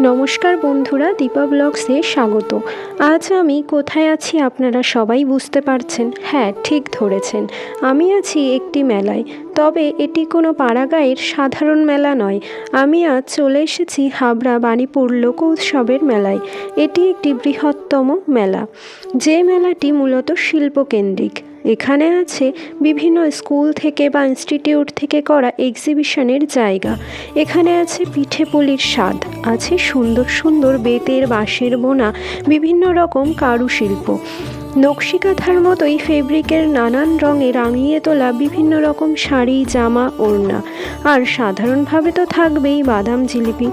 নমস্কার বন্ধুরা, দীপা ব্লগসে স্বাগত। আজ আমি কোথায় আছি আপনারা সবাই বুঝতে পারছেন। হ্যাঁ, ঠিক ধরেছেন, আমি আছি একটি মেলায়। তবে এটি কোনো পাড়াগাঁয়ের সাধারণ মেলা নয়। আমি আজ চলে এসেছি হাবড়া বাণীপুর লোক উৎসবের মেলায়। এটি একটি বৃহত্তম মেলা, যে মেলাটি মূলত শিল্পকেন্দ্রিক। এখানে আছে বিভিন্ন স্কুল থেকে বা ইনস্টিটিউট থেকে করা এক্সিবিশনের জায়গা। এখানে আছে পিঠেপুলির স্বাদ, আছে সুন্দর সুন্দর বেতের বাঁশের বোনা বিভিন্ন রকম কারুশিল্প, নকশি কাঁথার মতোই ফেব্রিকের নানান রঙে রাঙিয়ে তোলা বিভিন্ন রকম শাড়ি, জামা, ওড়না। আর সাধারণভাবে তো থাকবেই বাদাম, জিলিপি,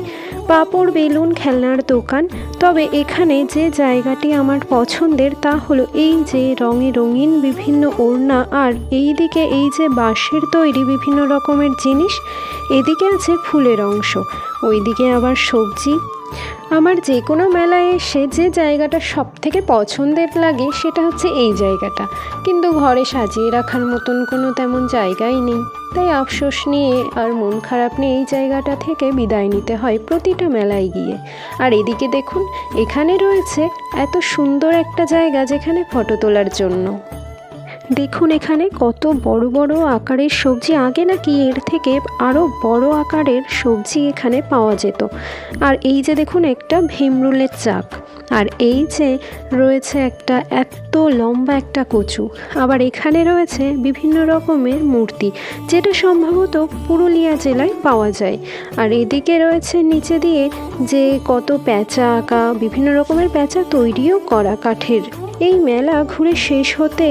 পাঁপড়, বেলুন, খেলনার দোকান। তবে এখানে যে জায়গাটি আমার পছন্দের তা হলো এই যে রঙে রঙিন বিভিন্ন ওড়না, আর এই দিকে এই যে বাঁশের তৈরি বিভিন্ন রকমের জিনিস। এদিকে আছে ফুলের অংশ, ওইদিকে আবার সবজি। আমার যে কোনো মেলায় এসে যে জায়গাটা সব থেকে পছন্দের লাগে সেটা হচ্ছে এই জায়গাটা, কিন্তু ঘরে সাজিয়ে রাখার মতন কোনো তেমন জায়গাই নেই। তাই আফসোস নিয়ে আর মন খারাপ নিয়ে এই জায়গাটা থেকে বিদায় নিতে হয় প্রতিটা মেলায় গিয়ে। আর এদিকে দেখুন, এখানে রয়েছে এত সুন্দর একটা জায়গা যেখানে ফটো তোলার জন্য। দেখুন এখানে কত বড় বড় আকারের সবজি, আগে নাকি এর থেকে আরও বড় আকারের সবজি এখানে পাওয়া যেত। আর এই যে দেখুন একটা ভীমরুলের চাক, আর এই যে রয়েছে একটা এত লম্বা একটা কচু। আবার এখানে রয়েছে বিভিন্ন রকমের মূর্তি, যেটা সম্ভবত পুরুলিয়া জেলায় পাওয়া যায়। আর এদিকে রয়েছে নিচে দিয়ে যে কত প্যাঁচা আঁকা, বিভিন্ন রকমের প্যাঁচা তৈরিও করা কাঠের। এই মেলা ঘুরে শেষ হতে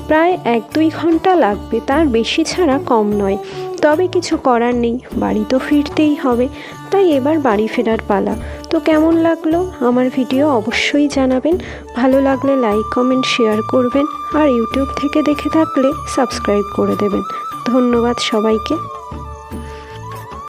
প্রায় 1-2 ঘন্টা লাগবে, তার বেশি ছাড়া কম নয়। তবে কিছু করার নেই, বাড়ি তো ফিরতেই হবে। তাই এবার বাড়ি ফেরার পালা। তো কেমন লাগলো আমার ভিডিও অবশ্যই জানাবেন। ভালো লাগলে লাইক, কমেন্ট, শেয়ার করবেন। আর ইউটিউব থেকে দেখে থাকলে সাবস্ক্রাইব করে দেবেন। ধন্যবাদ সবাইকে।